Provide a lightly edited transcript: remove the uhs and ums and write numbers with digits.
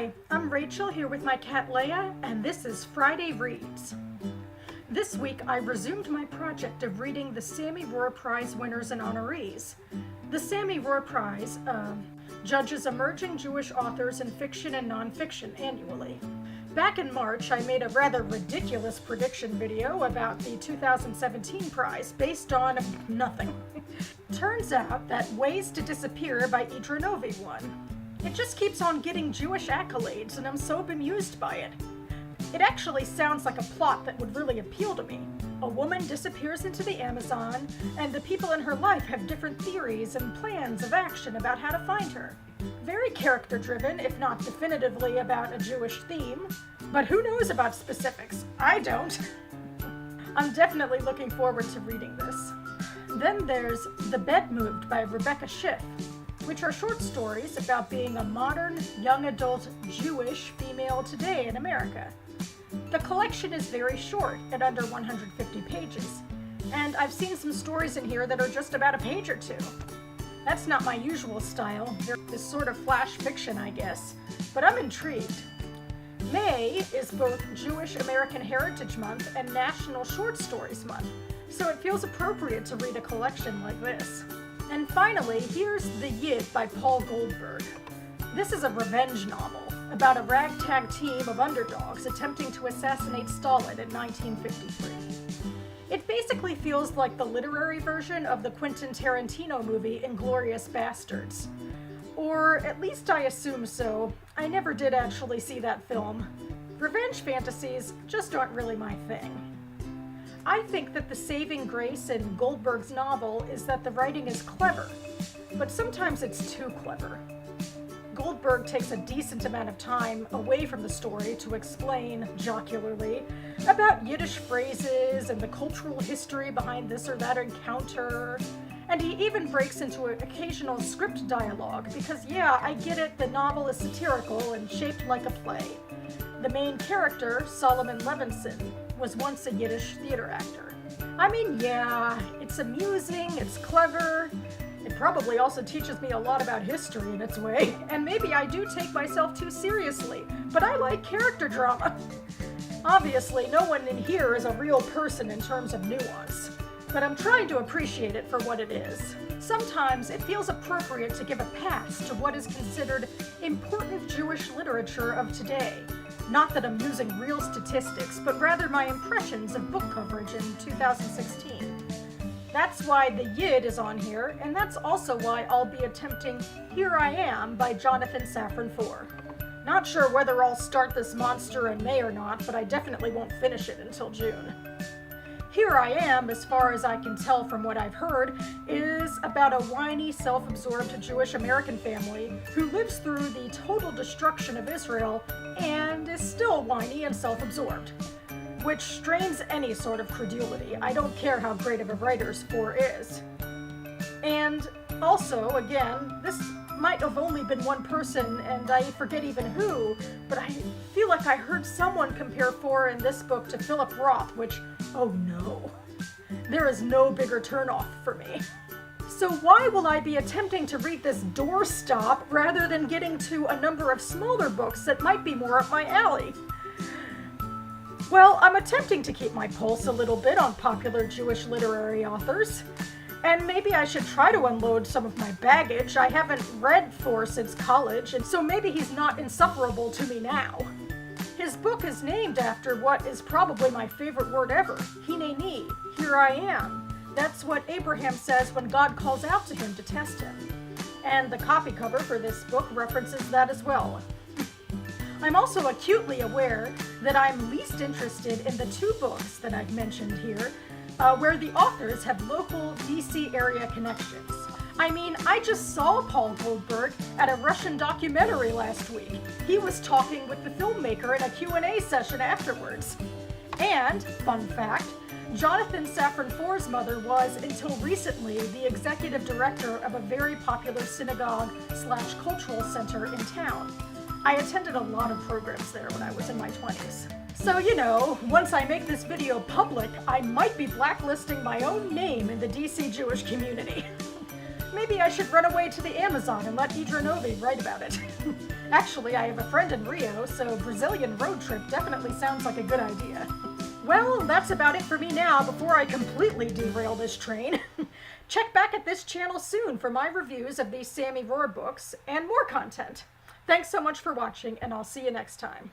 Hi, I'm Rachel here with my cat Leia, and this is Friday Reads. This week I resumed my project of reading the Sammy Rohr Prize winners and honorees. The Sammy Rohr Prize judges emerging Jewish authors in fiction and nonfiction annually. Back in March, I made a rather ridiculous prediction video about the 2017 prize based on nothing. Turns out that Ways to Disappear by Idra Novey won. It just keeps on getting Jewish accolades, and I'm so bemused by it. It actually sounds like a plot that would really appeal to me. A woman disappears into the Amazon, and the people in her life have different theories and plans of action about how to find her. Very character-driven, if not definitively about a Jewish theme, but who knows about specifics? I don't. I'm definitely looking forward to reading this. Then there's The Bed Moved by Rebecca Schiff, which are short stories about being a modern, young adult Jewish female today in America. The collection is very short, at under 150 pages, and I've seen some stories in here that are just about a page or two. That's not my usual style. This sort of flash fiction, I guess, but I'm intrigued. May is both Jewish American Heritage Month and National Short Stories Month, so it feels appropriate to read a collection like this. And finally, here's The Yid by Paul Goldberg. This is a revenge novel about a ragtag team of underdogs attempting to assassinate Stalin in 1953. It basically feels like the literary version of the Quentin Tarantino movie Inglourious Basterds. Or at least I assume so. I never did actually see that film. Revenge fantasies just aren't really my thing. I think that the saving grace in Goldberg's novel is that the writing is clever, but sometimes it's too clever. Goldberg takes a decent amount of time away from the story to explain, jocularly, about Yiddish phrases and the cultural history behind this or that encounter, and he even breaks into occasional script dialogue because, yeah, I get it, the novel is satirical and shaped like a play. The main character, Solomon Levinson, was once a Yiddish theater actor. I mean, yeah, it's amusing, it's clever. It probably also teaches me a lot about history in its way, and maybe I do take myself too seriously, but I like character drama. Obviously, no one in here is a real person in terms of nuance, but I'm trying to appreciate it for what it is. Sometimes it feels appropriate to give a pass to what is considered important Jewish literature of today. Not that I'm using real statistics, but rather my impressions of book coverage in 2016. That's why The Yid is on here, and that's also why I'll be attempting Here I Am by Jonathan Safran Foer. Not sure whether I'll start this monster in May or not, but I definitely won't finish it until June. Here I Am, as far as I can tell from what I've heard, is about a whiny, self-absorbed Jewish American family who lives through the total destruction of Israel and is still whiny and self-absorbed, which strains any sort of credulity. I don't care how great of a writer Foer is. And also, again, this might have only been one person, and I forget even who, but I feel like I heard someone compare Foer in this book to Philip Roth, which, oh no, there is no bigger turnoff for me. So why will I be attempting to read this doorstop rather than getting to a number of smaller books that might be more up my alley? Well, I'm attempting to keep my pulse a little bit on popular Jewish literary authors. And maybe I should try to unload some of my baggage. I haven't read Foer since college, and so maybe he's not insufferable to me now. His book is named after what is probably my favorite word ever, Hineni, here I am. That's what Abraham says when God calls out to him to test him. And the copy cover for this book references that as well. I'm also acutely aware that I'm least interested in the two books that I've mentioned here, where the authors have local DC area connections. I mean, I just saw Paul Goldberg at a Russian documentary last week. He was talking with the filmmaker in a Q&A session afterwards. And, fun fact, Jonathan Safran Foer's mother was, until recently, the executive director of a very popular synagogue/cultural center in town. I attended a lot of programs there when I was in my 20s. So, you know, once I make this video public, I might be blacklisting my own name in the DC Jewish community. Maybe I should run away to the Amazon and let Idra Novey write about it. Actually, I have a friend in Rio, so Brazilian road trip definitely sounds like a good idea. Well, that's about it for me now before I completely derail this train. Check back at this channel soon for my reviews of these Sammy Rohr books and more content. Thanks so much for watching, and I'll see you next time.